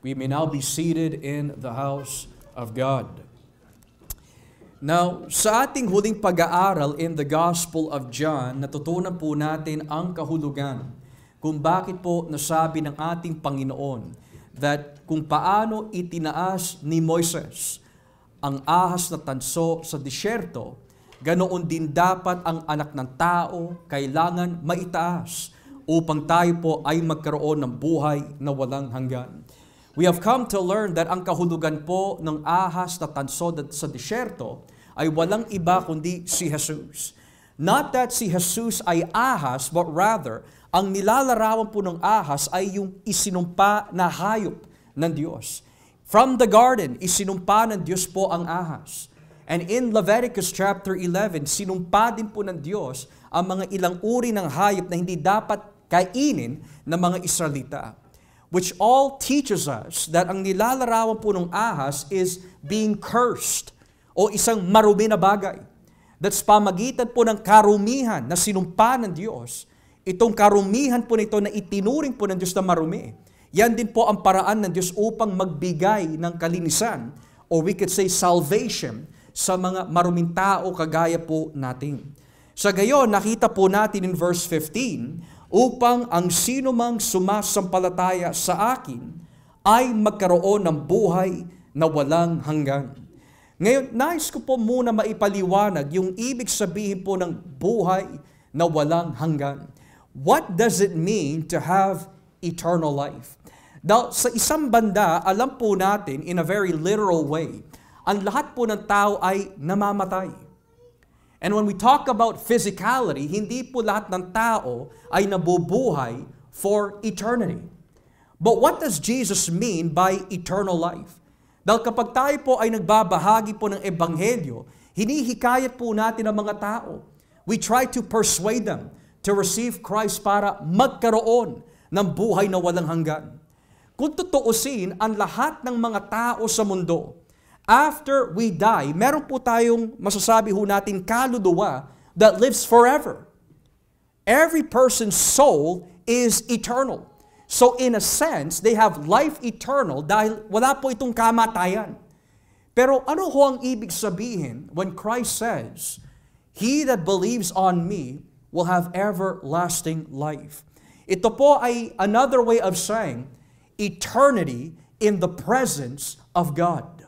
We may now be seated in the house of God. Now, sa ating huling pag-aaral in the Gospel of John, natutunan po natin ang kahulugan kung bakit po nasabi ng ating Panginoon that kung paano itinaas ni Moises ang ahas na tanso sa disyerto, ganoon din dapat ang anak ng tao kailangan maitaas upang tayo po ay magkaroon ng buhay na walang hanggan. We have come to learn that ang kahulugan po ng ahas na tanso sa disyerto ay walang iba kundi si Jesus. Not that si Jesus ay ahas, but rather, ang nilalarawan po ng ahas ay yung isinumpa na hayop ng Diyos. From the garden, isinumpa ng Diyos po ang ahas. And in Leviticus chapter 11, sinumpa din po ng Diyos ang mga ilang uri ng hayop na hindi dapat kainin ng mga Israelita. Which all teaches us that ang nilalarawan po ng ahas is being cursed o isang marumi na bagay. That's pamagitan po ng karumihan na sinumpa ng Diyos. Itong karumihan po nito na itinuring po ng Diyos na marumi. Yan din po ang paraan ng Diyos upang magbigay ng kalinisan or we could say salvation sa mga maruming tao kagaya po natin. Sa gayon, nakita po natin in verse 15, upang ang sino mang sumasampalataya sa akin ay magkaroon ng buhay na walang hanggan. Ngayon, nais ko po muna maipaliwanag yung ibig sabihin po ng buhay na walang hanggan. What does it mean to have eternal life? Now, sa isang banda, alam po natin in a very literal way, ang lahat po ng tao ay namamatay. And when we talk about physicality, hindi po lahat ng tao ay nabubuhay for eternity. But what does Jesus mean by eternal life? Dahil kapag tayo po ay nagbabahagi po ng ebanghelyo, hinihikayat po natin ang mga tao. We try to persuade them to receive Christ para magkaroon ng buhay na walang hanggan. Kung tutuusin, ang lahat ng mga tao sa mundo, after we die, meron po tayong masasabi ho natin kaluluwa that lives forever. Every person's soul is eternal. So in a sense, they have life eternal dahil wala po itong kamatayan. Pero ano ho ang ibig sabihin when Christ says, "He that believes on me will have everlasting life"? Ito po ay another way of saying eternity in the presence of God.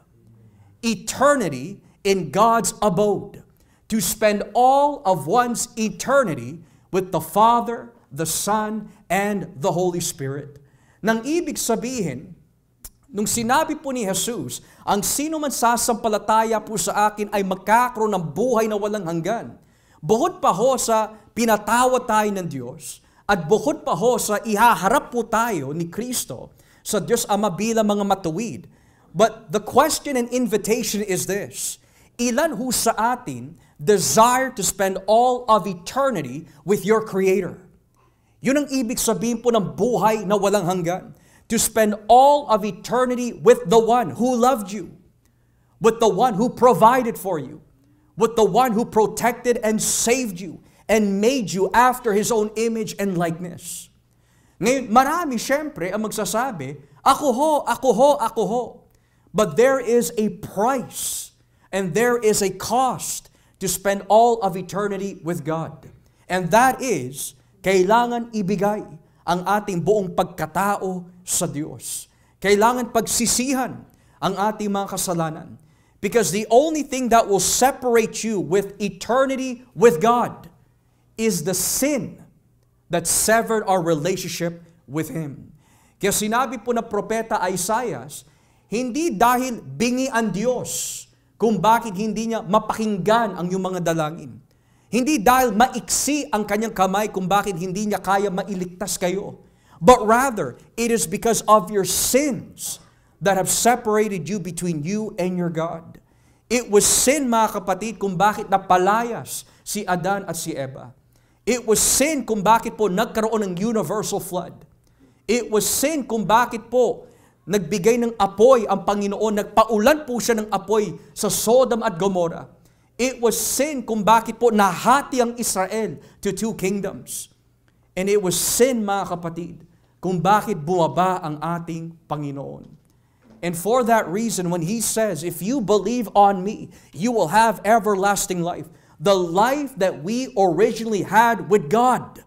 Eternity in God's abode. To spend all of one's eternity with the Father, the Son, and the Holy Spirit. Nang ibig sabihin, nung sinabi po ni Jesus, ang sino man sasampalataya po sa akin ay magkakaroon ng buhay na walang hanggan. Bukod pa ho sa pinatawad tayo ng Diyos, at bukod pa ho sa ihaharap po tayo ni Kristo sa Diyos Ama bilang mga matuwid. But the question and invitation is this: ilan ho sa atin desire to spend all of eternity with your Creator? Yun ang ibig sabihin po ng buhay na walang hanggan. To spend all of eternity with the one who loved you, with the one who provided for you, with the one who protected and saved you, and made you after His own image and likeness. Ngayon, marami siyempre ang magsasabi, ako ho, ako ho, ako ho. But there is a price and there is a cost to spend all of eternity with God. And that is, kailangan ibigay ang ating buong pagkatao sa Diyos. Kailangan pagsisihan ang ating mga kasalanan. Because the only thing that will separate you with eternity with God is the sin that severed our relationship with Him. Kaya sinabi po na propeta Isaiah, hindi dahil bingi ang Diyos kung bakit hindi niya mapakinggan ang iyong mga dalangin. Hindi dahil maiksi ang kanyang kamay kung bakit hindi niya kaya mailigtas kayo. But rather, it is because of your sins that have separated you between you and your God. It was sin, mga kapatid, kung bakit napalayas si Adan at si Eva. It was sin kung bakit po nagkaroon ng universal flood. It was sin kung bakit po nagbigay ng apoy ang Panginoon, nagpaulan po siya ng apoy sa Sodom at Gomorrah. It was sin kung bakit po nahati ang Israel to two kingdoms. And it was sin, mga kapatid, kung bakit bumaba ang ating Panginoon. And for that reason, when He says, if you believe on me, you will have everlasting life. The life that we originally had with God,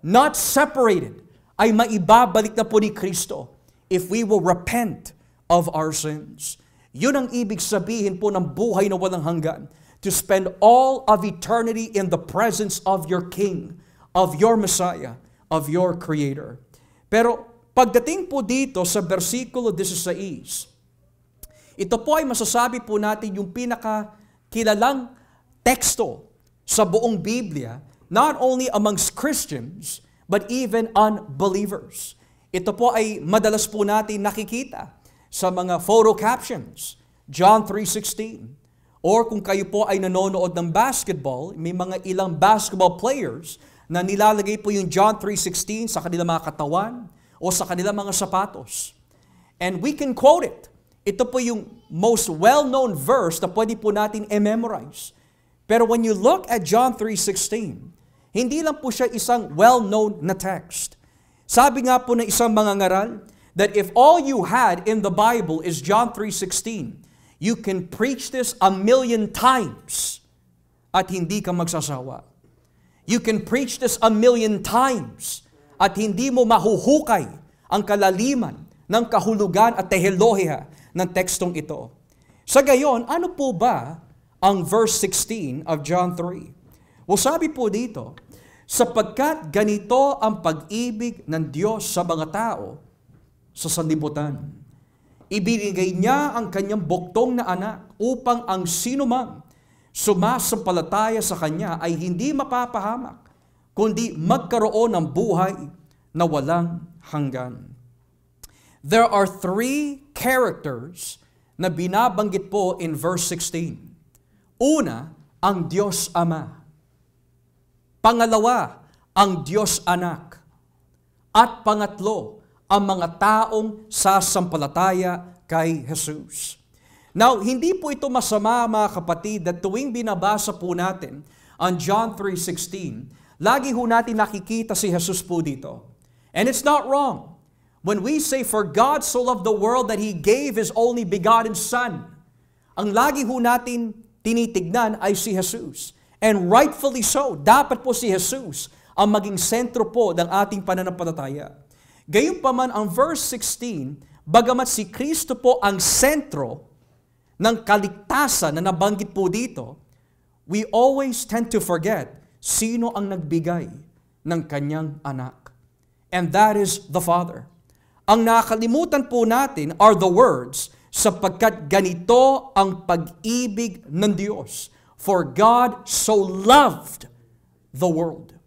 not separated, ay maibabalik na po ni Kristo if we will repent of our sins. Yun ang ibig sabihin po ng buhay na walang hanggan. To spend all of eternity in the presence of your King, of your Messiah, of your Creator. Pero pagdating po dito sa versikulo 16, ito po ay masasabi po natin yung pinakakilalang teksto sa buong Biblia, not only amongst Christians, but even unbelievers. Ito po ay madalas po natin nakikita sa mga photo captions, John 3:16. Or kung kayo po ay nanonood ng basketball, may mga ilang basketball players na nilalagay po yung John 3:16 sa kanilang mga katawan o sa kanilang mga sapatos. And we can quote it. Ito po yung most well-known verse na pwede po natin i-memorize. Pero when you look at John 3:16, hindi lang po siya isang well-known na text. Sabi nga po ng isang mangangaral that if all you had in the Bible is John 3:16, you can preach this 1,000,000 times at hindi ka magsasawa. You can preach this 1,000,000 times at hindi mo mahuhukay ang kalaliman ng kahulugan at teolohiya ng tekstong ito. Sa gayon, ano po ba ang verse 16 of John 3? Well, sabi po dito, sapagkat ganito ang pag-ibig ng Diyos sa mga tao sa sanlibutan. Ibinigay niya ang kanyang buktong na anak upang ang sinumang sumasampalataya sa kanya ay hindi mapapahamak, kundi magkaroon ng buhay na walang hanggan. There are 3 characters na binabanggit po in verse 16. Una, ang Diyos Ama. Pangalawa, ang Diyos Anak. At pangatlo, ang mga taong sasampalataya kay Jesus. Now, hindi po ito masama mga kapatid that tuwing binabasa po natin ang John 3:16, lagi ho natin nakikita si Jesus po dito. And it's not wrong. When we say, for God so loved the world that He gave His only begotten Son, ang lagi ho natin tinitignan ay si Jesus. And rightfully so, dapat po si Jesus ang maging sentro po ng ating pananampalataya. Gayunpaman ang verse 16, bagamat si Kristo po ang sentro ng kaligtasan na nabanggit po dito, we always tend to forget sino ang nagbigay ng kanyang anak. And that is the Father. Ang nakalimutan po natin are the words, sapagkat ganito ang pag-ibig ng Diyos. For God so loved the world.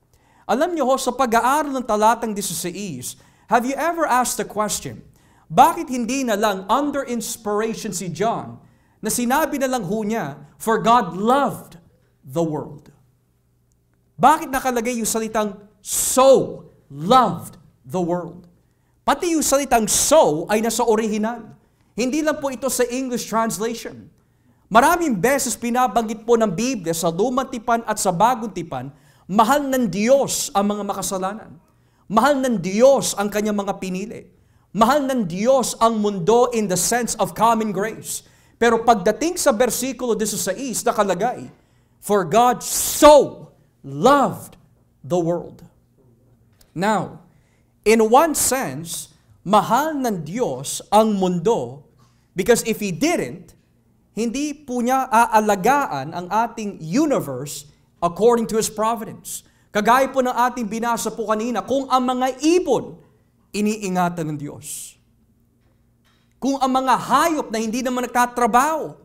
Alam niyo ho, sa pag-aaral ng talatang 16, have you ever asked the question, bakit hindi na lang under inspiration si John na sinabi na lang ho niya, for God loved the world? Bakit nakalagay yung salitang so loved the world? Pati yung salitang so ay nasa orihinal. Hindi lang po ito sa English translation. Maraming beses pinabanggit po ng Biblia sa Lumang Tipan at sa Bagong Tipan, mahal ng Diyos ang mga makasalanan. Mahal ng Diyos ang kanyang mga pinili. Mahal ng Diyos ang mundo in the sense of common grace. Pero pagdating sa versikulo 16, nakalagay, for God so loved the world. Now, in one sense, mahal ng Diyos ang mundo because if He didn't, hindi po niya aalagaan ang ating universe according to His providence. Kagaya po ng ating binasa po kanina, kung ang mga ibon, iniingatan ng Diyos. Kung ang mga hayop na hindi naman nagtatrabaho,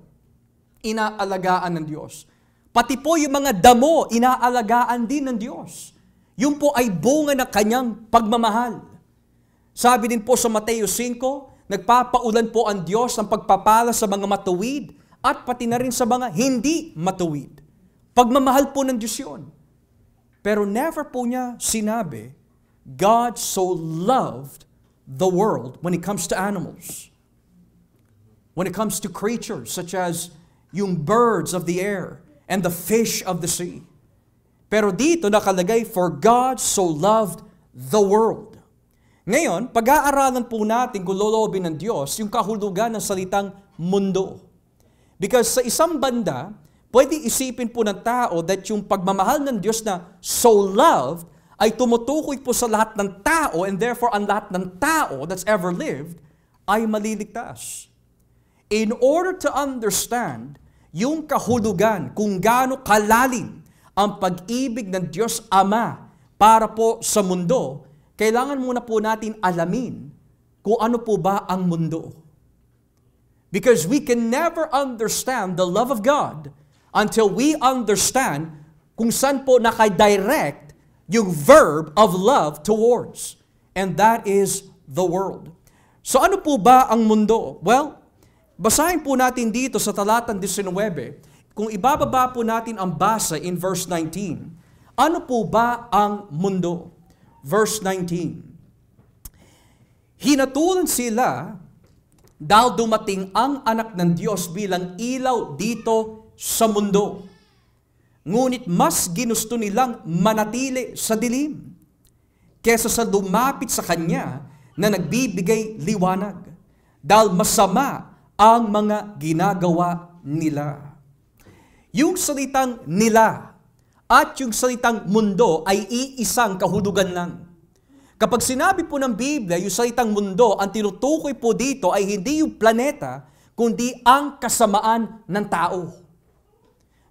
inaalagaan ng Diyos. Pati po yung mga damo, inaalagaan din ng Diyos. Yun po ay bunga ng kanyang pagmamahal. Sabi din po sa Mateo 5, nagpapaulan po ang Diyos ng pagpapala sa mga matuwid at pati na rin sa mga hindi matuwid. Pagmamahal po ng Diyos yun. Pero never po niya sinabi, God so loved the world when it comes to animals. When it comes to creatures such as yung birds of the air and the fish of the sea. Pero dito nakalagay, for God so loved the world. Ngayon, pag-aaralan po natin kung loloobin ng Diyos yung kahulugan ng salitang mundo. Because sa isang banda, pwede isipin po ng tao that yung pagmamahal ng Diyos na so loved ay tumutukoy po sa lahat ng tao and therefore ang lahat ng tao that's ever lived ay maliligtas. In order to understand yung kahulugan kung gaano kalalim ang pag-ibig ng Diyos Ama para po sa mundo, kailangan muna po natin alamin kung ano po ba ang mundo. Because we can never understand the love of God until we understand kung saan po nakadirect yung verb of love towards. And that is the world. So ano po ba ang mundo? Well, basahin po natin dito sa talatang 19. Kung ibababa po natin ang basa in verse 19, ano po ba ang mundo? Verse 19. Hinatulan sila dahil dumating ang anak ng Diyos bilang ilaw dito sa mundo. Ngunit mas ginusto nilang manatili sa dilim kesa sa lumapit sa Kanya na nagbibigay liwanag dahil masama ang mga ginagawa nila. Yung salitang nila at yung salitang mundo ay iisang kahulugan lang. Kapag sinabi po ng Biblia, yung salitang mundo, ang tinutukoy po dito ay hindi yung planeta, kundi ang kasamaan ng tao.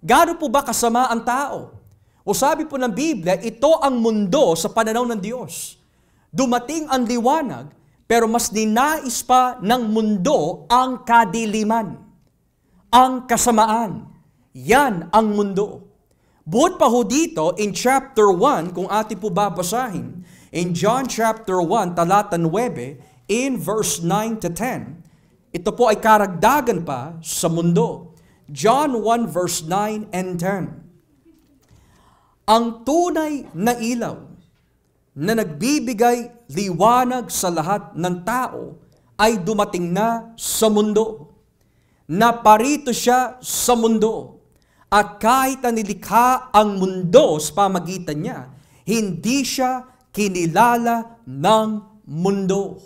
Gaano po ba kasama ang tao? O sabi po ng Biblia, ito ang mundo sa pananaw ng Diyos. Dumating ang liwanag, pero mas ninais pa ng mundo ang kadiliman, ang kasamaan. Yan ang mundo. Buot pa ho dito, in chapter 1, kung atin po babasahin, in John chapter 1, talata 9, in verse 9 to 10, ito po ay karagdagan pa sa mundo. John 1 verse 9 and 10. Ang tunay na ilaw na nagbibigay liwanag sa lahat ng tao ay dumating na sa mundo. Naparito siya sa mundo. At kahit na nilikha ang mundo sa pamagitan niya, hindi siya kinilala ng mundo.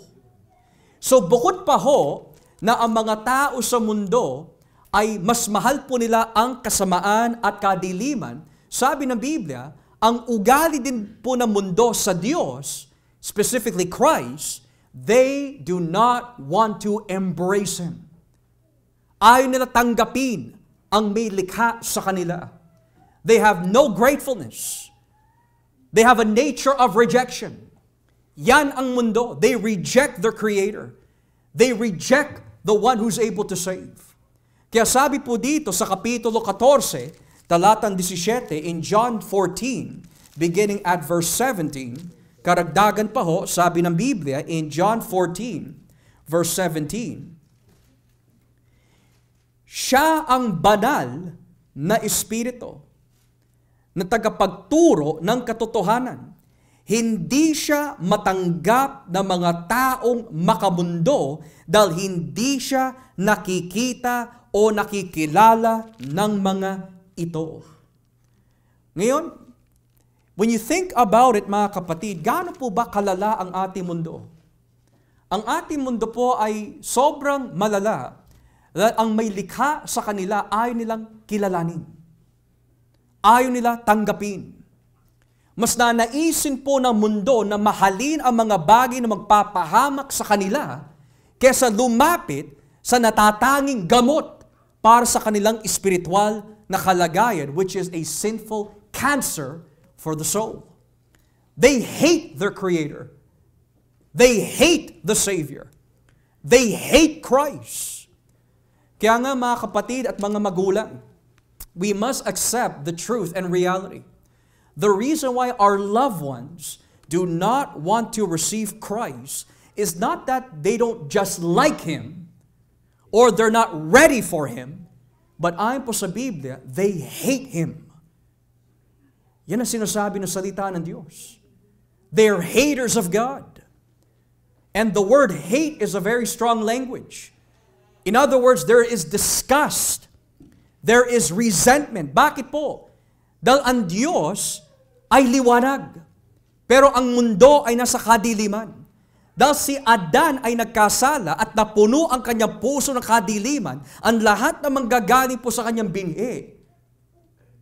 So bukod pa ho na ang mga tao sa mundo ay mas mahal po nila ang kasamaan at kadiliman, sabi ng Biblia, ang ugali din po ng mundo sa Diyos, specifically Christ, they do not want to embrace Him. Ayaw nila tanggapin ang may likha sa kanila. They have no gratefulness. They have a nature of rejection. Yan ang mundo. They reject their Creator. They reject the one who's able to save. Kaya sabi po dito sa Kapitulo 14, talatang 17, in John 14, beginning at verse 17, karagdagan pa ho, sabi ng Biblia, in John 14, verse 17, siya ang banal na espiritu na tagapagturo ng katotohanan. Hindi siya matanggap ng mga taong makamundo dahil hindi siya nakikita o nakikilala ng mga ito. Ngayon, when you think about it mga kapatid, gaano po ba kalala ang ating mundo? Ang ating mundo po ay sobrang malala. Ang may likha sa kanila ayaw nilang kilalanin. Ayaw nila tanggapin. Mas nanaisin po ng mundo na mahalin ang mga bagay na magpapahamak sa kanila kesa lumapit sa natatanging gamot para sa kanilang espiritual na kalagayan, which is a sinful cancer for the soul. They hate their Creator. They hate the Savior. They hate Christ. Kaya nga mga kapatid at mga magulang, we must accept the truth and reality. The reason why our loved ones do not want to receive Christ is not that they don't just like Him or they're not ready for Him, but ayon po sa Biblia, they hate Him. Yan ang sinasabi ng salita ng Diyos. They're haters of God. And the word hate is a very strong language. In other words, there is disgust. There is resentment. Bakit po? Dahil ang Diyos ay liwanag. Pero ang mundo ay nasa kadiliman. Dahil si Adan ay nagkasala at napuno ang kanyang puso ng kadiliman, ang lahat na manggagaling po sa kanyang binhi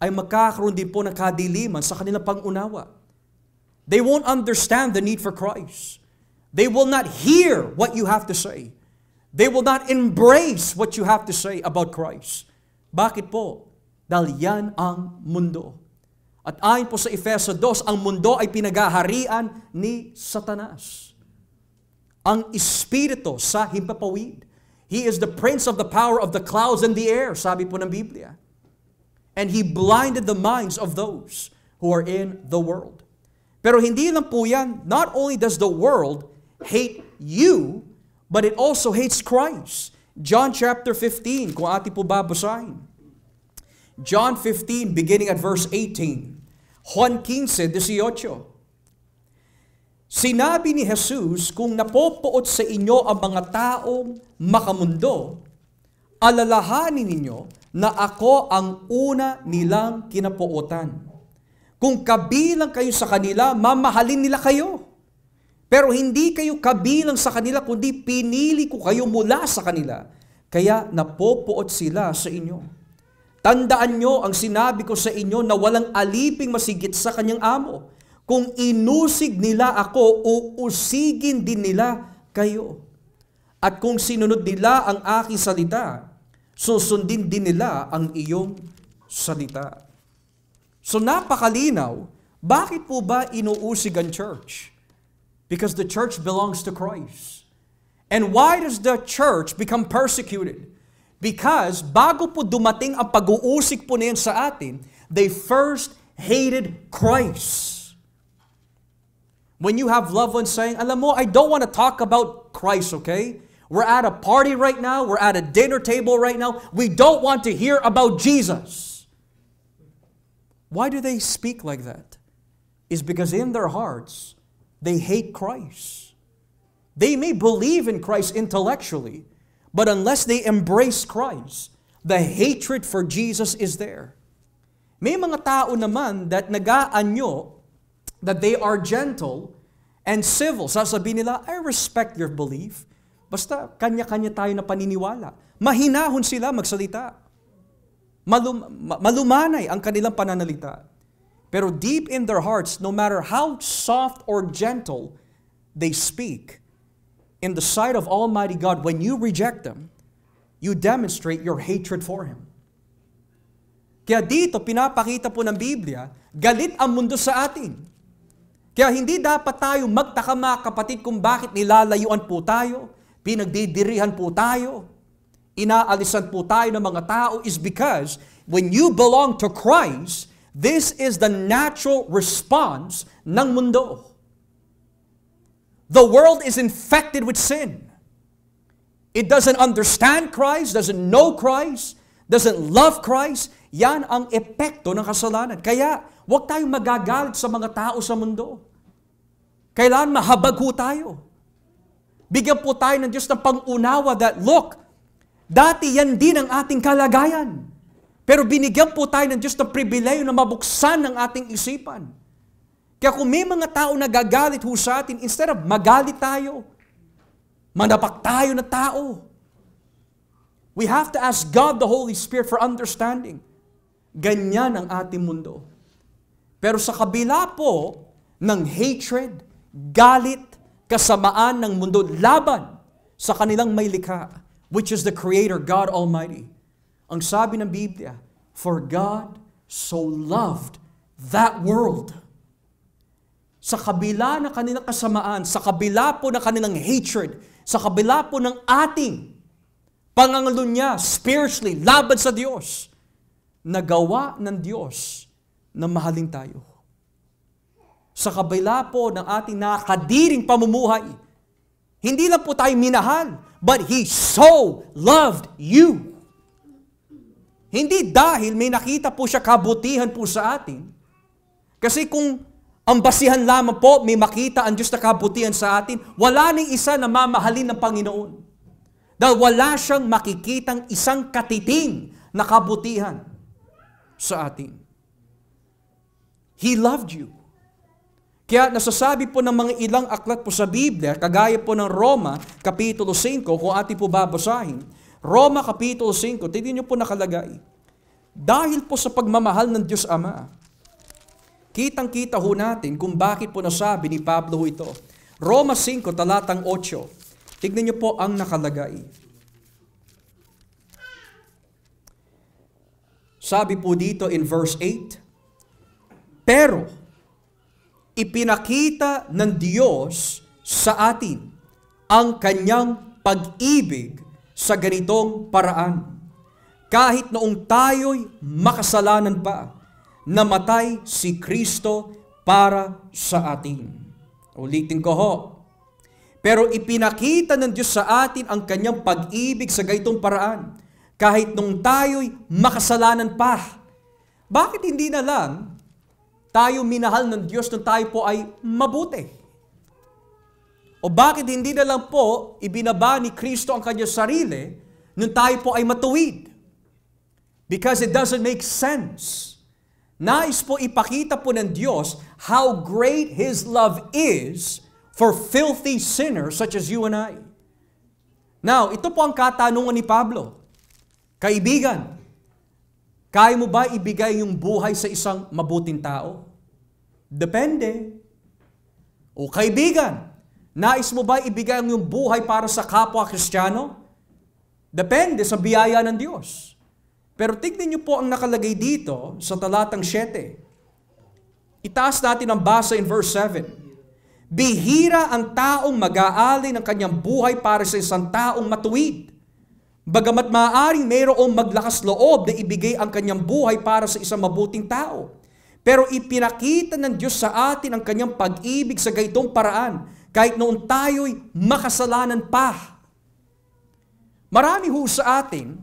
ay magkakaroon din po ng kadiliman sa kanilang pangunawa. They won't understand the need for Christ. They will not hear what you have to say. They will not embrace what you have to say about Christ. Bakit po? Dahil yan ang mundo. At ayon po sa Efeso 2, ang mundo ay pinagaharian ni Satanas. Ang Espiritu sa himpapawid. He is the prince of the power of the clouds and the air, sabi po ng Biblia. And he blinded the minds of those who are in the world. Pero hindi lang po yan. Not only does the world hate you, but it also hates Christ. John chapter 15, kung ating po babasahin. John 15, beginning at verse 18. Juan 15:18. Sinabi ni Jesus, kung napopoot sa inyo ang mga taong makamundo, alalahanin ninyo na ako ang una nilang kinapootan. Kung kabilang kayo sa kanila, mamahalin nila kayo. Pero hindi kayo kabilang sa kanila, kundi pinili ko kayo mula sa kanila. Kaya napopoot sila sa inyo. Tandaan nyo ang sinabi ko sa inyo na walang aliping masigit sa kanyang amo. Kung inusig nila ako, uusigin din nila kayo. At kung sinunod nila ang aking salita, susundin din nila ang iyong salita. So napakalinaw, bakit po ba inuusig ang church? Because the church belongs to Christ. And why does the church become persecuted? Because bago po dumating ang pag-uusig po niyan sa atin, they first hated Christ. When you have loved ones saying, alam mo, I don't want to talk about Christ, okay? We're at a party right now. We're at a dinner table right now. We don't want to hear about Jesus. Why do they speak like that? It's because in their hearts, they hate Christ. They may believe in Christ intellectually, but unless they embrace Christ, the hatred for Jesus is there. May mga tao naman that nag-aanyo that they are gentle and civil. Sasabihin nila, I respect your belief. Basta kanya-kanya tayo na paniniwala. Mahinahon sila magsalita. Malumanay ang kanilang pananalita. Pero deep in their hearts, no matter how soft or gentle they speak, in the sight of Almighty God, when you reject them, you demonstrate your hatred for Him. Kaya dito, pinapakita po ng Biblia, galit ang mundo sa atin. Kaya hindi dapat tayo magtaka mga kapatid kung bakit nilalayuan po tayo, pinagdidirihan po tayo, inaalisan po tayo ng mga tao is because when you belong to Christ, this is the natural response ng mundo. The world is infected with sin. It doesn't understand Christ, doesn't know Christ, doesn't love Christ. Yan ang epekto ng kasalanan. Kaya, huwag tayong magagalit sa mga tao sa mundo. Kailangan mahabag ho tayo. Bigyan po tayo ng Diyos ng pang-unawa that, look, dati yan din ang ating kalagayan. Pero binigyan po tayo ng Diyos ng pribileyo na mabuksan ang ating isipan. Kaya kung may mga tao nagagalit ho sa atin, instead of magalit tayo, manapak tayo na tao. We have to ask God the Holy Spirit for understanding. Ganyan ang ating mundo. Pero sa kabila po ng hatred, galit, kasamaan ng mundo laban sa kanilang may likha, which is the Creator, God Almighty. Ang sabi ng Biblia, for God so loved that world. Sa kabila ng kanilang kasamaan, sa kabila po ng kanilang hatred, sa kabila po ng ating pangangalunya spiritually laban sa Diyos, nagawa ng Diyos na mahalin tayo. Sa kabila po ng ating nakakadiring pamumuhay, hindi lang po tayo minahal, but He so loved you. Hindi dahil may nakita po siya kabutihan po sa atin. Kasi kung ang basihan lamang po, may makita ang Diyos na kabutihan sa atin, wala ning isa na mamahalin ng Panginoon. Dahil wala siyang makikitang isang katiting na kabutihan sa atin. He loved you. Kaya nasasabi po ng mga ilang aklat po sa Biblia, kagaya po ng Roma, Kapitulo 5, kung ating po babasahin, Roma Kapitulo 5, tignan niyo po nakalagay, dahil po sa pagmamahal ng Diyos Ama, kitang-kita ho natin kung bakit po nasabi ni Pablo ito. Roma 5, talatang 8, tignan niyo po ang nakalagay. Sabi po dito in verse 8, pero ipinakita ng Diyos sa atin ang kanyang pag-ibig sa ganitong paraan. Kahit noong tayo'y makasalanan pa, namatay si Kristo para sa atin. Ulitin ko ho. Pero ipinakita ng Diyos sa atin ang kanyang pag-ibig sa ganitong paraan. Kahit noong tayo'y makasalanan pa. Bakit hindi na lang tayo minahal ng Diyos nung tayo po ay mabuti? O bakit hindi na lang po ibinaba ni Kristo ang kanyang sarili nung tayo po ay matuwid? Because it doesn't make sense. Nais po ipakita po ng Diyos how great His love is for filthy sinners such as you and I. Now, ito po ang katanungan ni Pablo. Kaibigan, kaya mo ba ibigay yung buhay sa isang mabuting tao? Depende. O kaibigan, nais mo ba ibigay ang iyong buhay para sa kapwa Kristiyano? Depende sa biyaya ng Diyos. Pero tignan niyo po ang nakalagay dito sa talatang 7. Itaas natin ang basa in verse 7. Bihira ang taong mag-aali ng kanyang buhay para sa isang taong matuwid. Bagamat maaaring mayroong maglakas loob na ibigay ang kanyang buhay para sa isang mabuting tao. Pero ipinakita ng Diyos sa atin ang kanyang pag-ibig sa gaytong paraan, kahit noon tayo'y makasalanan pa. Marami ho sa atin,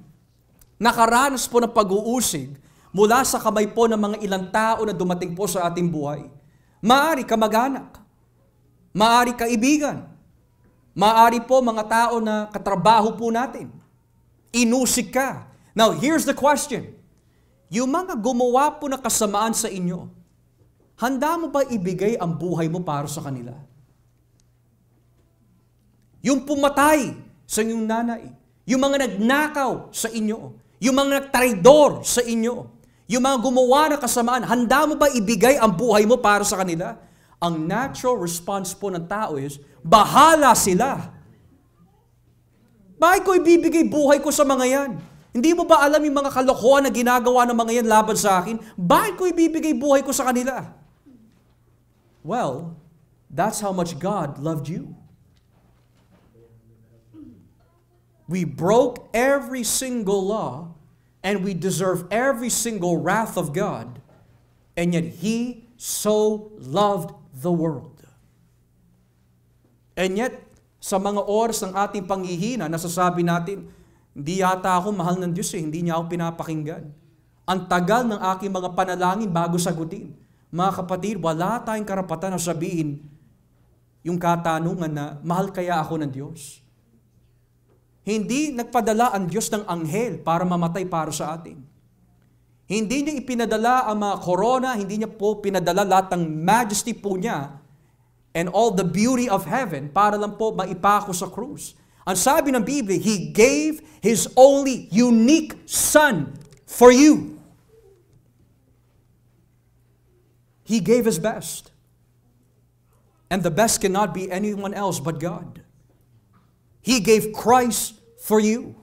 nakaranas po ng pag-uusig mula sa kamay po ng mga ilang tao na dumating po sa ating buhay. Maari kamag-anak, maari kaibigan, maari po mga tao na katrabaho po natin. Inusig ka. Now, here's the question. Yung mga gumawa po na kasamaan sa inyo, handa mo ba ibigay ang buhay mo para sa kanila? Yung pumatay sa inyong nanay, yung mga nagnakaw sa inyo, yung mga nagtraidor sa inyo, yung mga gumawa na kasamaan, handa mo ba ibigay ang buhay mo para sa kanila? Ang natural response po ng tao is, bahala sila. Bakit ko ibibigay buhay ko sa mga yan? Hindi mo ba alam yung mga kalokohan na ginagawa ng mga yan laban sa akin? Bakit ko ibibigay buhay ko sa kanila? Well, that's how much God loved you. We broke every single law and we deserve every single wrath of God, and yet He so loved the world. And yet, sa mga oras ng ating panghihina, nasasabi natin, hindi yata ako mahal ng Diyos hindi niya ako pinapakinggan. Ang tagal ng aking mga panalangin bago sagutin. Mga kapatid, wala tayong karapatan na sabihin yung katanungan na, mahal kaya ako ng Diyos? Hindi nagpadala ang Diyos ng anghel para mamatay para sa atin. Hindi niya ipinadala ang mga korona, hindi niya po pinadala lahat ng majesty po niya and all the beauty of heaven para lang po maipako sa krus. Ang sabi ng Biblia, He gave His only unique Son for you. He gave His best. And the best cannot be anyone else but God. He gave Christ for you.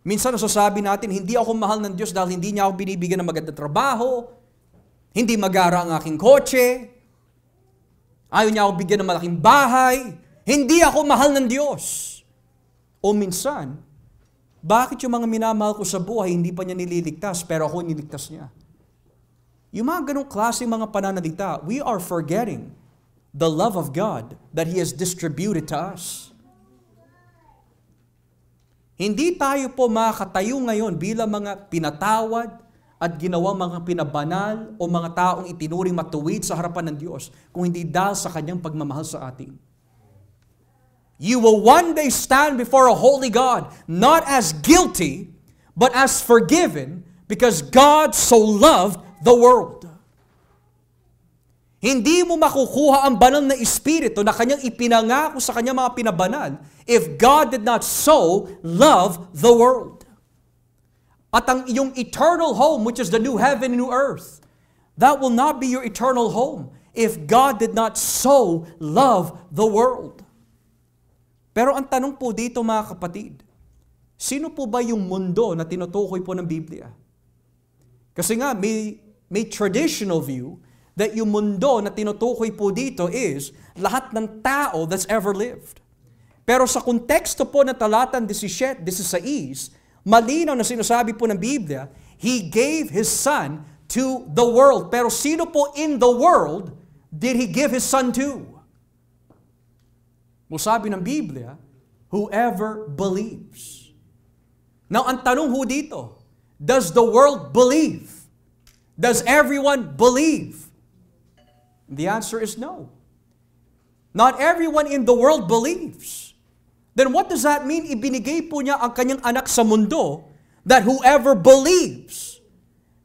Minsan nasasabi natin, hindi ako mahal ng Diyos dahil hindi niya ako binibigyan ng magandang trabaho, hindi magara ang aking kotse, ayaw niya ako bigyan ng malaking bahay, hindi ako mahal ng Diyos. O minsan, bakit yung mga minamahal ko sa buhay, hindi pa niya nililigtas, pero ako niligtas niya? Yung mga ganong klaseng mga pananalita, we are forgetting the love of God that He has distributed to us. Hindi tayo po makakatayo ngayon bilang mga pinatawad at ginawang mga pinabanal o mga taong itinuring matuwid sa harapan ng Diyos kung hindi dahil sa Kanyang pagmamahal sa atin. You will one day stand before a holy God, not as guilty, but as forgiven, because God so loved the world. Hindi mo makukuha ang banal na Espiritu na kanyang ipinangako sa kanyang mga pinabanal if God did not so love the world. At ang iyong eternal home, which is the new heaven and new earth, that will not be your eternal home if God did not so love the world. Pero ang tanong po dito mga kapatid, sino po ba yung mundo na tinutukoy po ng Biblia? Kasi nga, may traditional view that yung mundo na tinutukoy po dito is lahat ng tao that's ever lived. Pero sa konteksto po ng talatang 17, 16, malinaw na sinasabi po ng Biblia, He gave His Son to the world. Pero sino po in the world did He give His Son to? Sabi ng Biblia, whoever believes. Now, ang tanong ho dito, does the world believe? Does everyone believe? The answer is no. Not everyone in the world believes. Then what does that mean? Ibinigay po niya ang kanyang anak sa mundo that whoever believes.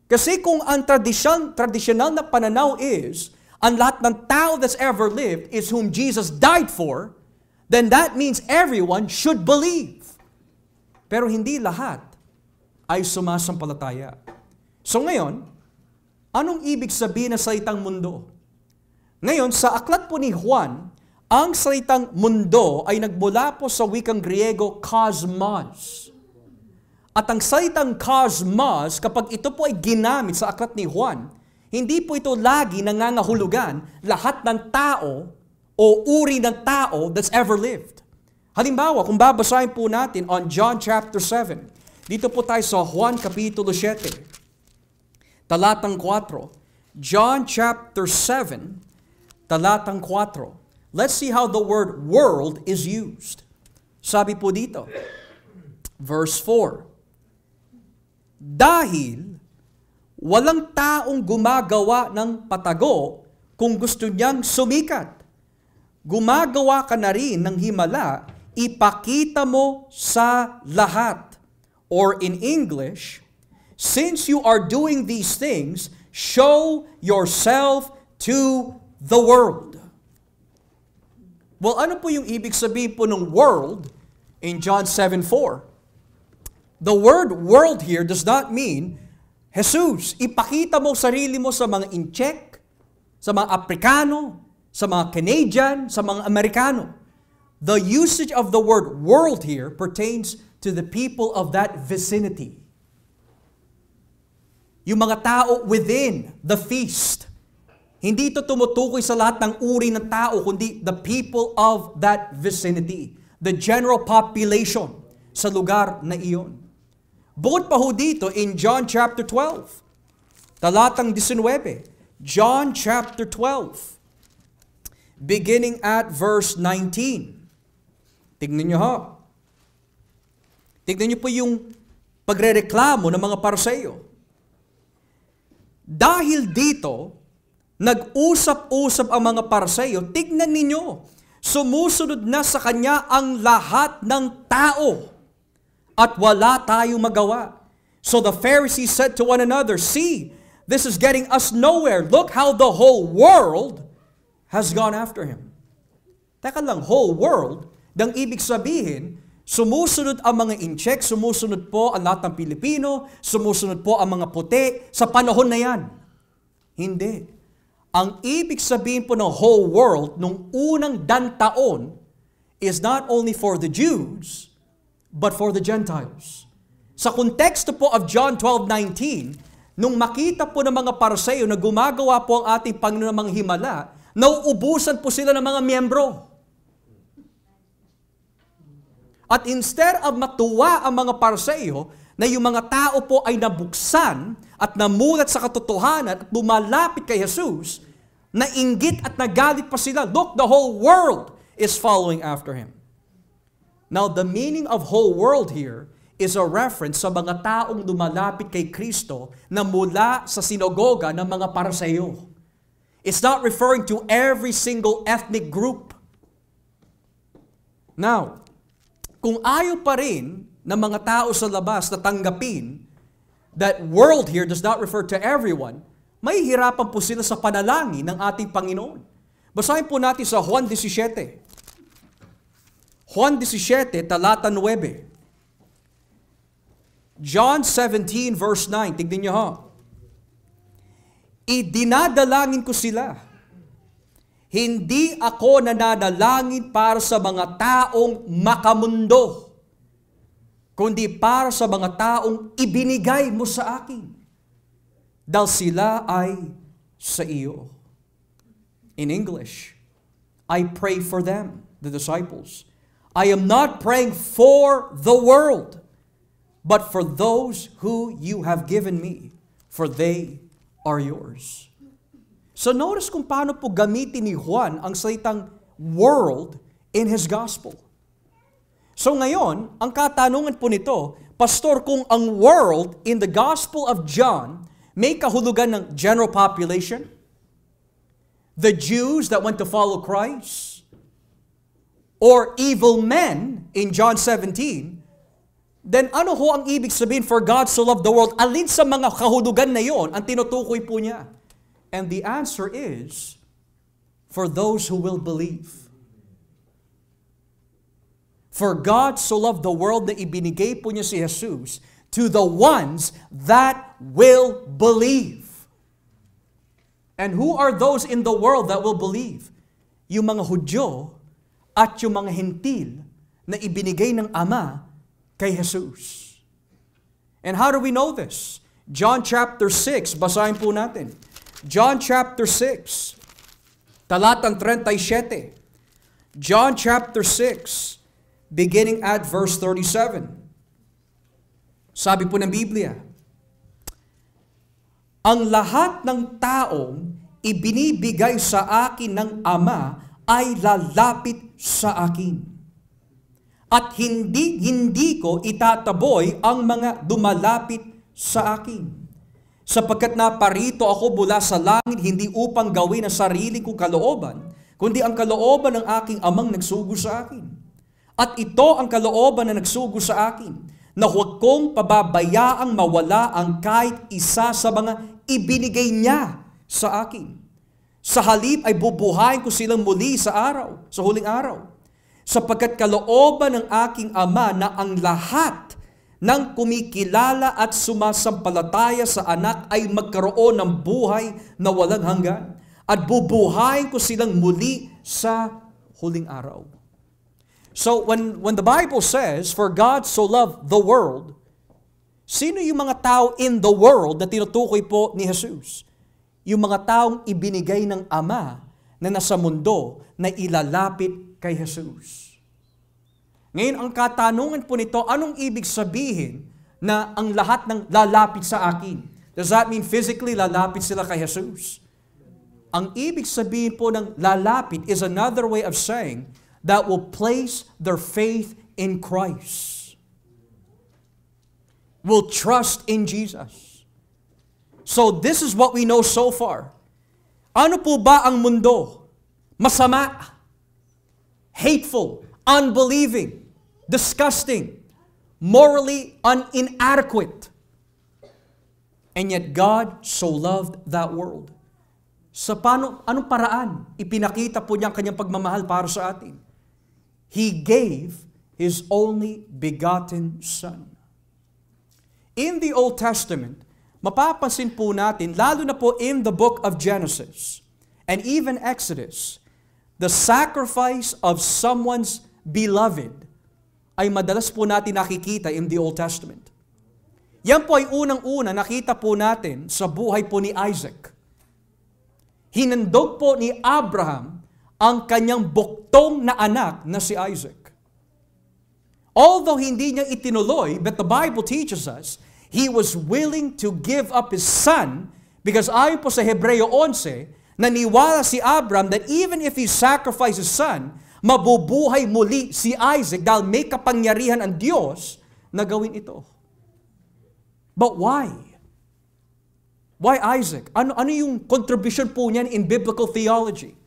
Kasi kung ang tradisyonal na pananaw is, ang lahat ng tao that's ever lived is whom Jesus died for, then that means everyone should believe. Pero hindi lahat ay sumasampalataya. So ngayon, anong ibig sabihin ng salitang mundo? Ngayon, sa aklat po ni Juan, ang salitang mundo ay nagmula po sa wikang Griego cosmos. At ang salitang cosmos, kapag ito po ay ginamit sa aklat ni Juan, hindi po ito lagi nangangahulugan lahat ng tao o uri ng tao that's ever lived. Halimbawa, kung babasahin po natin on John chapter 7, dito po tayo sa Juan kapitulo 7, talatang 4. John chapter 7, talatang 4. Let's see how the word world is used. Sabi po dito, verse 4, dahil walang taong gumagawa ng patago kung gusto niyang sumikat. Gumagawa ka na rin ng himala, ipakita mo sa lahat. Or in English, since you are doing these things, show yourself to the world. Well, ano po yung ibig sabihin po ng world in John 7:4? The word world here does not mean, Jesus, ipakita mo sarili mo sa mga Incheck, sa mga Aprikano, sa mga Canadian, sa mga Amerikano. The usage of the word world here pertains to the people of that vicinity. Yung mga tao within the feast. Hindi ito tumutukoy sa lahat ng uri ng tao, kundi the people of that vicinity. The general population sa lugar na iyon. Bukod pa ho dito in John chapter 12, talatang 19. John chapter 12, beginning at verse 19. Tignan nyo ha. Tignan nyo po yung pagrereklamo ng mga Pariseo. Dahil dito, nag-usap-usap ang mga Pariseo, tignan ninyo, sumusunod na sa kanya ang lahat ng tao at wala tayong magawa. So the Pharisees said to one another, see, this is getting us nowhere. Look how the whole world has gone after him. Teka lang, whole world, dang ibig sabihin, sumusunod ang mga Incheck, sumusunod po ang lahat ng Pilipino, sumusunod po ang mga puti sa panahon na yan. Hindi. Ang ibig sabihin po ng whole world nung unang taon is not only for the Jews, but for the Gentiles. Sa konteksto po of John 12:19, nung makita po ng mga Pariseo na gumagawa po ang ating Panginoon ng mga himala, nauubusan po sila ng mga miyembro. At instead of matuwa ang mga Pariseo na yung mga tao po ay nabuksan at namulat sa katotohanan at lumalapit kay Jesus, nainggit at nagalit pa sila. Look, the whole world is following after him. Now, the meaning of whole world here is a reference sa mga taong lumalapit kay Kristo na mula sa sinagoga ng mga Pariseo. It's not referring to every single ethnic group. Now, kung ayaw pa rin ng mga tao sa labas na tanggapin that world here does not refer to everyone, mahihirapan po sila sa panalangin ng ating Panginoon. Basahin po natin sa Juan 17. Juan 17, talata 9. John 17 verse 9. Tignan niyo ha. Idinadalangin ko sila. Hindi ako nananalangin para sa mga taong makamundo, kundi para sa mga taong ibinigay mo sa akin, dahil sila ay sa iyo. In English, I pray for them, the disciples. I am not praying for the world, but for those who you have given me, for they are yours. So notice kung paano po gamitin ni Juan ang salitang world in his gospel. So ngayon, ang katanungan po nito, Pastor, kung ang world in the Gospel of John may kahulugan ng general population, the Jews that went to follow Christ, or evil men in John 17, then ano ho ang ibig sabihin for God so loved the world? Alin sa mga kahulugan na yon ang tinutukoy po niya? And the answer is, for those who will believe. For God so loved the world na ibinigay po niya si Jesus to the ones that will believe. And who are those in the world that will believe? Yung mga Hudyo at yung mga Hentil na ibinigay ng Ama kay Jesus. And how do we know this? John chapter 6, basahin po natin. John chapter 6, talatang 37. John chapter 6, beginning at verse 37. Sabi po ng Biblia, ang lahat ng taong ibinibigay sa akin ng Ama ay lalapit sa akin. At hindi ko itataboy ang mga dumalapit sa akin. Sapagkat naparito ako mula sa langit, hindi upang gawin ang sarili kong kalooban, kundi ang kalooban ng aking Amang nagsugo sa akin. At ito ang kalooban na nagsugo sa akin, na huwag kong pababayaang mawala ang kahit isa sa mga ibinigay niya sa akin. Sa halip ay bubuhayin ko silang muli sa huling araw. Sapagkat kalooban ng aking Ama na ang lahat ng kumikilala at sumasampalataya sa anak ay magkaroon ng buhay na walang hanggan. At bubuhayin ko silang muli sa huling araw. So when the Bible says, for God so loved the world, sino yung mga tao in the world na tinutukoy po ni Jesus? Yung mga taong ibinigay ng Ama na nasa mundo na ilalapit kay Jesus. Ngayon, ang katanungan po nito, anong ibig sabihin na ang lahat ng lalapit sa akin? Does that mean physically lalapit sila kay Jesus? Ang ibig sabihin po ng lalapit is another way of saying that will place their faith in Christ. Will trust in Jesus. So this is what we know so far. Ano po ba ang mundo? Masama, hateful, unbelieving, disgusting, morally inadequate. And yet God so loved that world. Sa anong paraan ipinakita po niya ang kanyang pagmamahal para sa atin? He gave His only begotten Son. In the Old Testament, mapapansin po natin, lalo na po in the book of Genesis and even Exodus, the sacrifice of someone's beloved ay madalas po natin nakikita in the Old Testament. Yan po ay unang-una nakita po natin sa buhay po ni Isaac. Hinandog po ni Abraham ang kanyang buktong na anak na si Isaac. Although hindi niya itinuloy, but the Bible teaches us, he was willing to give up his son because ayon po sa Hebreo 11, naniwala si Abraham that even if he sacrificed his son, mabubuhay muli si Isaac dahil may kapangyarihan ang Diyos na gawin ito. But why? Why Isaac? Ano yung contribution po niyan in biblical theology?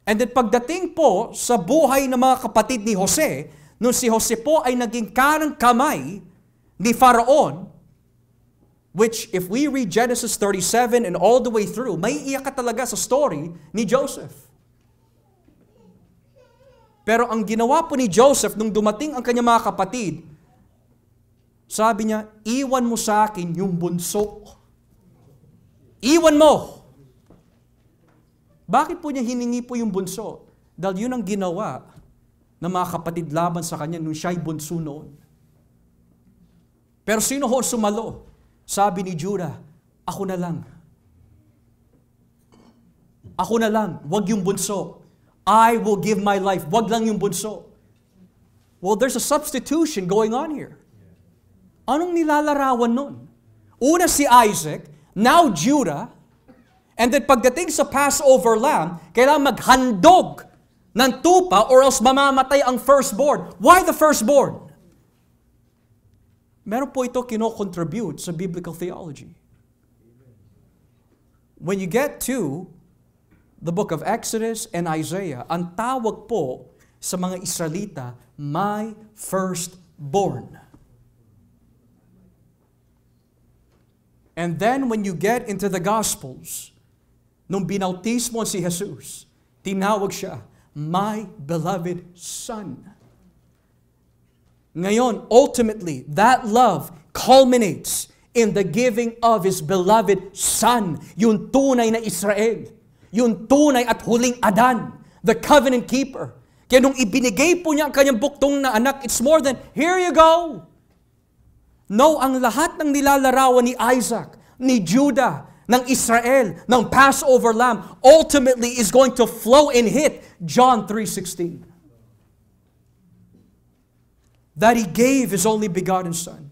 And then pagdating po sa buhay ng mga kapatid ni Jose, nung si Jose po ay naging kanang kamay ni Faraon, Which, if we read Genesis 37 and all the way through, may iyak ka talaga sa story ni Joseph. Pero ang ginawa po ni Joseph nung dumating ang kanyang mga kapatid, sabi niya, iwan mo sa akin yung bunso. Iwan mo! Bakit po niya hiningi po yung bunso? Dahil yun ang ginawa ng mga kapatid laban sa kanya nung siya'y bunso noon. Pero sino ho sumalo? Sabi ni Judah, ako na lang. Ako na lang, wag yung bunso. I will give my life, wag lang yung bunso. Well, there's a substitution going on here. Anong nilalarawan nun? Una si Isaac, now Judah, and then pagdating sa Passover lamb, kailangan maghandog ng tupa or else mamamatay ang firstborn. Why the firstborn? Meron po ito kino-contribute sa biblical theology. When you get to the book of Exodus and Isaiah, ang tawag po sa mga Israelita, my firstborn. And then when you get into the Gospels, nung binautismo si Jesus, tinawag siya, my beloved Son. Ngayon, ultimately, that love culminates in the giving of His beloved Son, yung tunay na Israel, yung tunay at huling Adan, the covenant keeper. Kaya nung ibinigay po niya ang kanyang buktong na anak, it's more than, here you go. No, ang lahat ng nilalarawan ni Isaac, ni Judah, ng Israel, ng Passover lamb, ultimately is going to flow and hit John 3:16. That He gave His only begotten Son.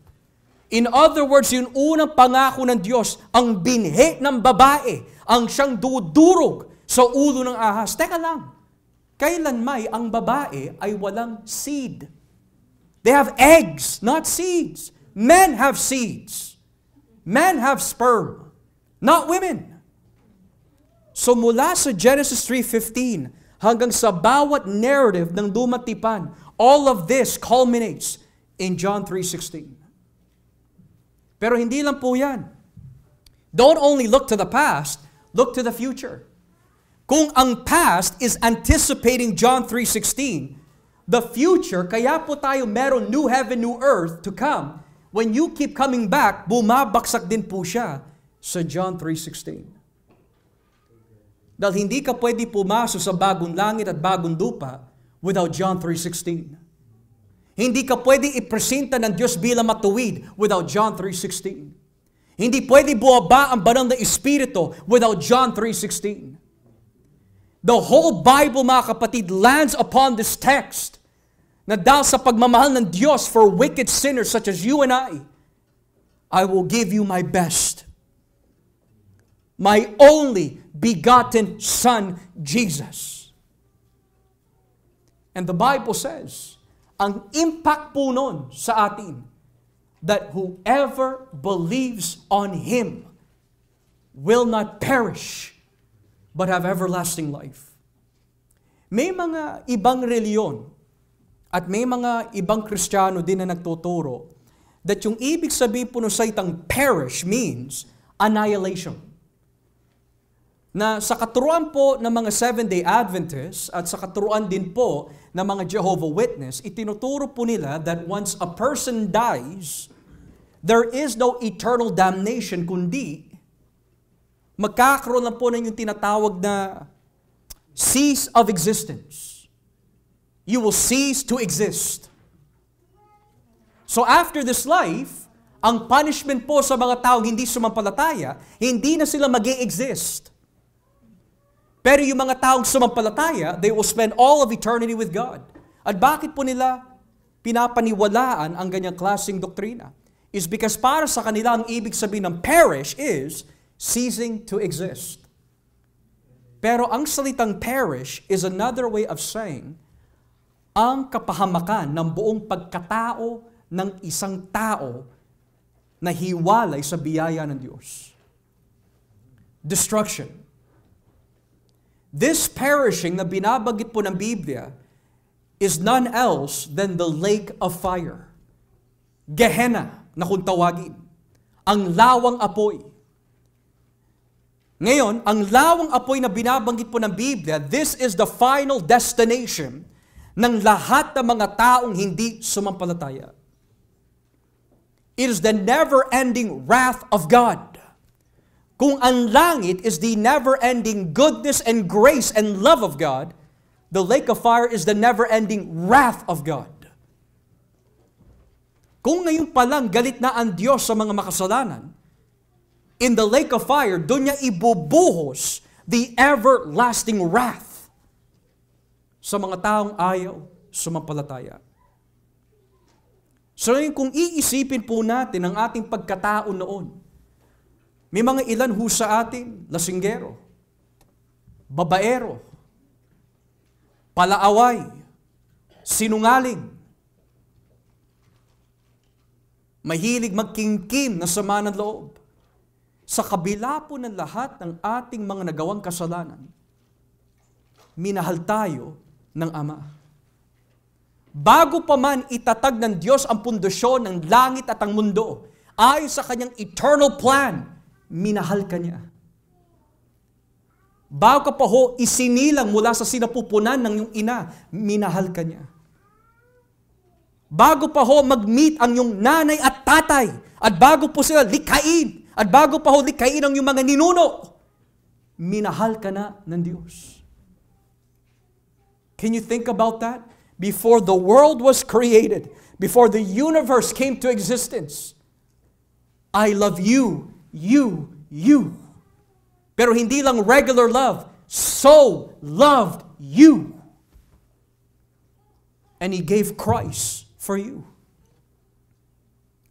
In other words, yung unang pangako ng Diyos, ang binhi ng babae, ang siyang dudurog sa ulo ng ahas. Teka lang, kailan may ang babae ay walang seed? They have eggs, not seeds. Men have seeds. Men have sperm, not women. So mula sa Genesis 3:15 hanggang sa bawat narrative ng dumatipan, all of this culminates in John 3:16. Pero hindi lang po yan. Don't only look to the past, look to the future. Kung ang past is anticipating John 3:16, the future, kaya po tayo meron new heaven, new earth to come. When you keep coming back, bumabaksak din po siya sa John 3:16. Dahil hindi ka pwede pumasok sa bagong langit at bagong lupa without John 3:16. Hindi ka pwede ipresenta ng Diyos bilang matuwid without John 3:16. Hindi pwede buwaba ang banal na Espiritu without John 3:16. The whole Bible, mga kapatid, lands upon this text na dahil sa pagmamahal ng Diyos for wicked sinners such as you and I will give you my best. My only begotten Son, Jesus. And the Bible says, ang impact po nun sa atin, that whoever believes on Him will not perish, but have everlasting life. May mga ibang reliyon at may mga ibang Kristiyano din na nagtuturo that yung ibig sabihin po ng salitang perish means annihilation. Na sa katuruan po ng mga Seventh-day Adventists at sa katuruan din po ng mga Jehovah Witness, itinuturo po nila that once a person dies, there is no eternal damnation, kundi magkakaroon lang po ng yung tinatawag na cease of existence. You will cease to exist. So after this life, ang punishment po sa mga taong hindi sumampalataya, hindi na sila mag-e-exist. Pero yung mga taong sumampalataya, they will spend all of eternity with God. At bakit po nila pinapaniwalaan ang ganyang klaseng doktrina? Is because para sa kanila, ang ibig sabihin ng perish is ceasing to exist. Pero ang salitang perish is another way of saying ang kapahamakan ng buong pagkatao ng isang tao na hiwalay sa biyaya ng Diyos. Destruction. This perishing na binabanggit po ng Biblia is none else than the lake of fire. Gehenna na kung tawagin. ang lawang apoy. Ngayon, ang lawang apoy na binabanggit po ng Biblia, this is the final destination ng lahat ng mga taong hindi sumampalataya. It is the never-ending wrath of God. Kung ang langit is the never-ending goodness and grace and love of God, the lake of fire is the never-ending wrath of God. Kung ngayon pa lang galit na ang Diyos sa mga makasalanan, in the lake of fire, doon niya ibubuhos the everlasting wrath sa mga taong ayaw sumampalataya. So kung iisipin po natin ang ating pagkatao noon, may mga ilan ho sa atin, lasinggero, babaero, palaaway, sinungaling, mahilig magkingkim na sama ng loob. Sa kabila po ng lahat ng ating mga nagawang kasalanan, minahal tayo ng Ama. Bago pa man itatag ng Diyos ang pundasyon ng langit at ang mundo, ayon sa kanyang eternal plan, minahal ka niya. Bago ka pa ho isinilang mula sa sinapupunan ng iyong ina, minahal ka niya. Bago pa ho mag-meet ang iyong nanay at tatay, at bago po sila likhain, at bago pa ho likhain ang iyong mga ninuno, minahal ka na ng Diyos. Can you think about that? Before the world was created, before the universe came to existence, I love you, you, you. Pero hindi lang regular love, so loved you. And He gave Christ for you.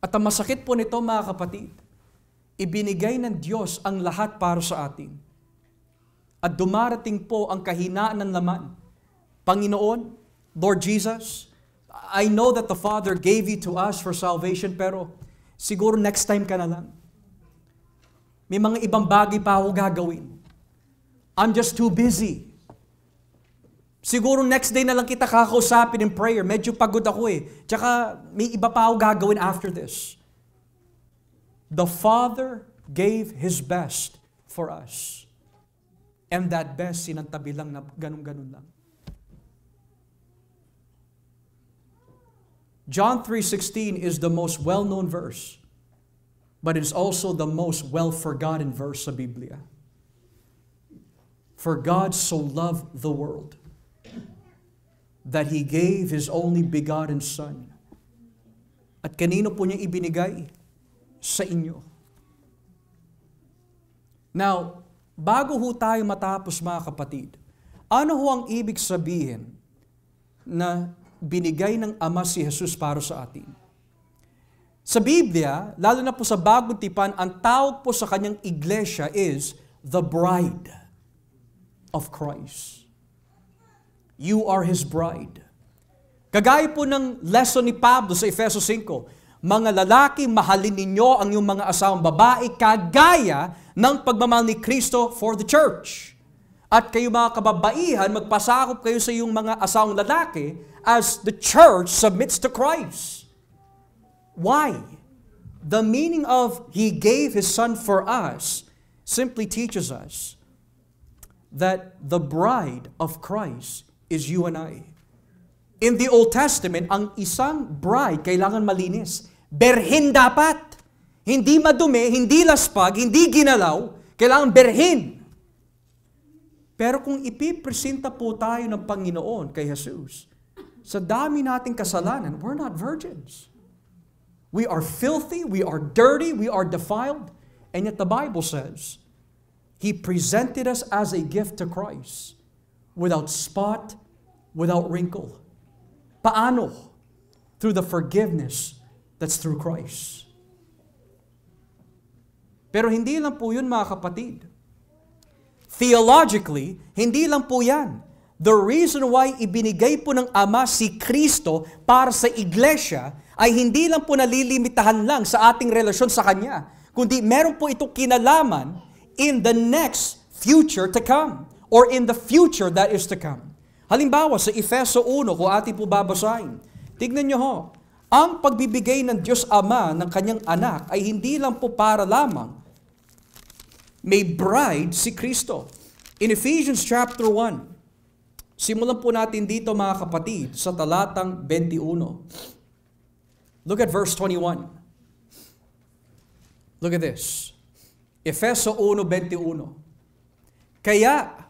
At ang masakit po nito, mga kapatid, ibinigay ng Diyos ang lahat para sa atin. At dumarating po ang kahinaan ng laman. Panginoon, Lord Jesus, I know that the Father gave you to us for salvation, pero siguro next time ka na lang. May mga ibang bagay pa ako gagawin. I'm just too busy. Siguro next day na lang kita kakausapin in prayer. Medyo pagod ako eh. Tsaka may iba pa ako gagawin after this. The Father gave His best for us. And that best, sinantabi lang na ganun-ganun lang. John 3:16 is the most well-known verse, but it's also the most well-forgotten verse sa Biblia. For God so loved the world that He gave His only begotten Son. At kanino po niya ibinigay? Sa inyo. Now, bago ho tayo matapos, mga kapatid, ano ho ang ibig sabihin na binigay ng Ama si Jesus para sa atin? Sa Biblia, lalo na po sa Bagong Tipan, ang tawag po sa kanyang iglesia is the bride of Christ. You are His bride. Kagaya po ng lesson ni Pablo sa Efeso 5, mga lalaki, mahalin ninyo ang iyong mga asawang babae kagaya ng pagmamahal ni Kristo for the church. At kayo mga kababaihan, magpasakop kayo sa iyong mga asawang lalaki as the church submits to Christ. Why? The meaning of He gave His Son for us simply teaches us that the bride of Christ is you and I. In the Old Testament, ang isang bride kailangan malinis. Berhin dapat. Hindi madumi, hindi laspag, hindi ginalaw. Kailangan berhin. Pero kung ipipresenta po tayo ng Panginoon kay Jesus, sa dami nating kasalanan, we're not virgins. We are filthy, we are dirty, we are defiled. And yet the Bible says, He presented us as a gift to Christ, without spot, without wrinkle. Paano? Through the forgiveness that's through Christ. Pero hindi lang po yun, mga kapatid. Theologically, hindi lang po yan. The reason why ibinigay po ng Ama si Kristo para sa iglesia ay hindi lang po nalilimitahan lang sa ating relasyon sa Kanya, kundi meron po itong kinalaman in the next future to come, or in the future that is to come. Halimbawa, sa Efeso 1, kung ating po babasahin, tignan nyo ho, Ang pagbibigay ng Diyos Ama ng kanyang anak ay hindi lang po para lamang may bride si Kristo. In Ephesians chapter 1, simulan po natin dito mga kapatid sa talatang 21. Look at verse 21. Look at this. Efeso 1:21. Kaya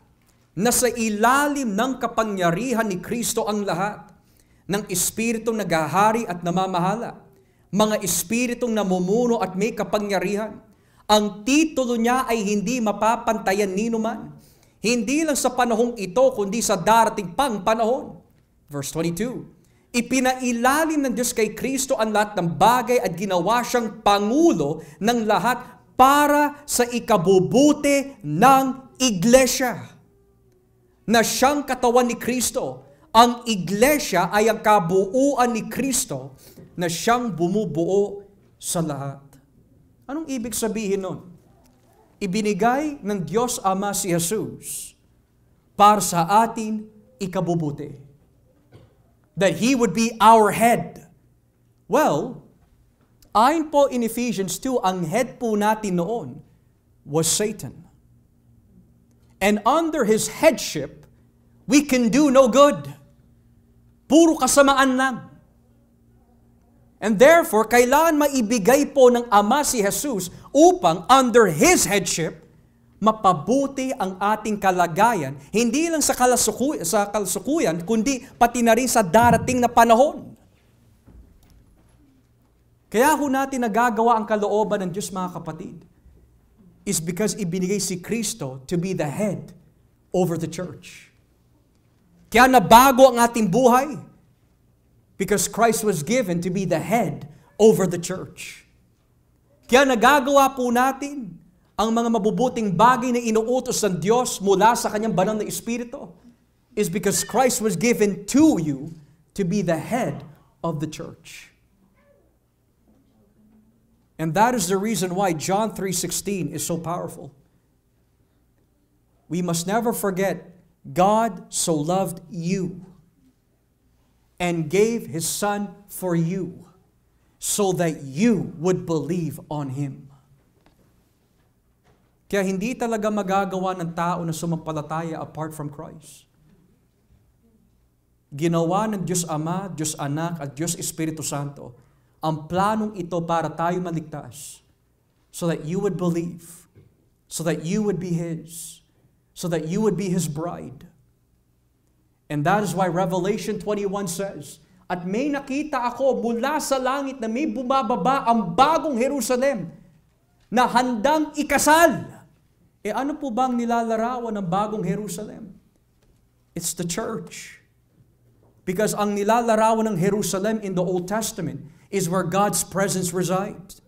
nasa ilalim ng kapangyarihan ni Kristo ang lahat ng espiritong naghahari at namamahala, mga espiritong namumuno at may kapangyarihan. Ang titulo niya ay hindi mapapantayan ni numan, hindi lang sa panahong ito, kundi sa darating pang panahon. Verse 22, ipinailalim ng Diyos kay Kristo ang lahat ng bagay at ginawa siyang pangulo ng lahat para sa ikabubuti ng iglesia, na siyang katawan ni Kristo. Ang iglesia ay ang kabuuan ni Kristo na siyang bumubuo sa lahat. Anong ibig sabihin nun? Ibinigay ng Diyos Ama si Jesus para sa atin ikabubuti. That He would be our head. Well, ayon po in Ephesians 2, ang head po natin noon was Satan. And under his headship, we can do no good. Puro kasamaan lang. And therefore, kailangan maibigay po ng Ama si Jesus upang under His headship, mapabuti ang ating kalagayan, hindi lang sa kalusukuyan, kundi pati na rin sa darating na panahon. Kaya ho natin nagagawa ang kalooban ng Diyos, mga kapatid, is because ibinigay si Kristo to be the head over the church. Kaya nabago ang ating buhay because Christ was given to be the head over the church. Kaya nagagawa po natin ang mga mabubuting bagay na inuutos ng Diyos mula sa kanyang banal na Espiritu is because Christ was given to you to be the head of the church. And that is the reason why John 3:16 is so powerful. We must never forget, God so loved you and gave His Son for you so that you would believe on Him. Kaya hindi talaga magagawa ng tao na sumampalataya apart from Christ. Ginawa ng Diyos Ama, Diyos Anak at Diyos Espiritu Santo ang planong ito para tayo maligtas so that you would believe, so that you would be His, so that you would be His bride. And that is why Revelation 21 says, at may nakita ako mula sa langit na may bumababa ang bagong Jerusalem na handang ikasal. Ano po bang nilalarawan ng bagong Jerusalem? It's the church. Because ang nilalarawan ng Jerusalem in the Old Testament is where God's presence resides.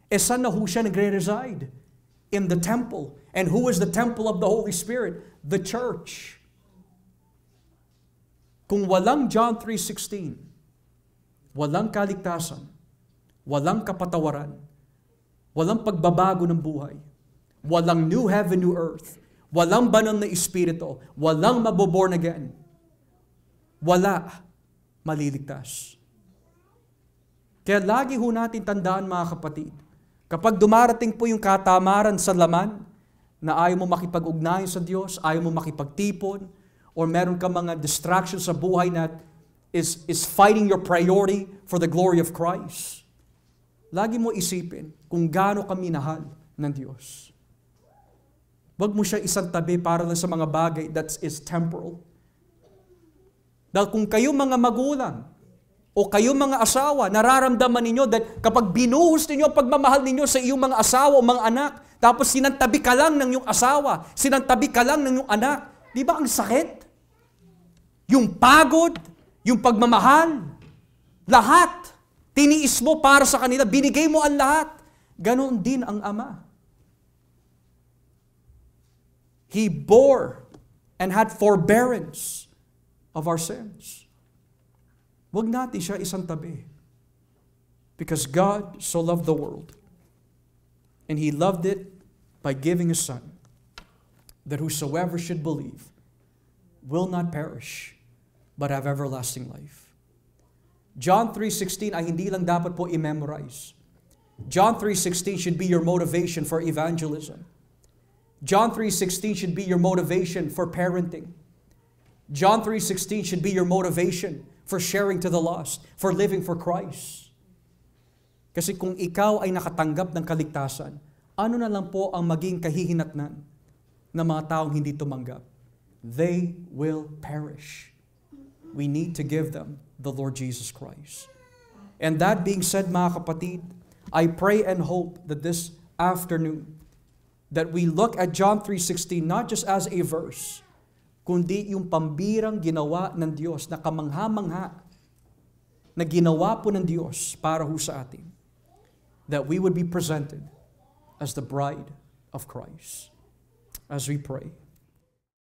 Saan na ho siya nagre-reside? In the temple. And who is the temple of the Holy Spirit? The church. Kung walang John 3:16, walang kaligtasan, walang kapatawaran, walang pagbabago ng buhay, walang new heaven, new earth, walang banal na Espiritu, walang maboborn again, wala maliligtas. Kaya lagi ho natin tandaan, mga kapatid, kapag dumarating po yung katamaran sa laman, na ayaw mo makipag-ugnayan sa Diyos, ayaw mo makipagtipon, or meron ka mga distractions sa buhay na is fighting your priority for the glory of Christ, lagi mo isipin kung gaano ka minahal ng Diyos. Huwag mo siya isang tabi para lang sa mga bagay that is temporal. Dahil kung kayo mga magulang, o kayo mga asawa, nararamdaman ninyo that kapag binuhos ninyo ang pagmamahal ninyo sa iyong mga asawa o mga anak, tapos sinantabi ka lang ng iyong asawa, sinantabi ka lang ng iyong anak, di ba ang sakit? Yung pagod, yung pagmamahal, lahat, tiniis mo para sa kanila, binigay mo ang lahat. Ganon din ang Ama. He bore and had forbearance of our sins. Huwag natin siya isang tabi. Because God so loved the world, and He loved it by giving His Son, that whosoever should believe will not perish, but have everlasting life. John 3:16 ay hindi lang dapat po i-memorize. John 3:16 should be your motivation for evangelism. John 3:16 should be your motivation for parenting. John 3:16 should be your motivation for sharing to the lost, for living for Christ. Kasi kung ikaw ay nakatanggap ng kaligtasan, ano na lang po ang maging kahihinatnan ng mga taong hindi tumanggap? They will perish. We need to give them the Lord Jesus Christ. And that being said, mga kapatid, I pray and hope that this afternoon, that we look at John 3:16 not just as a verse, kundi yung pambirang ginawa ng Diyos na kamangha-mangha na ginawa po ng Diyos para ho sa atin, that we would be presented as the bride of Christ. As we pray.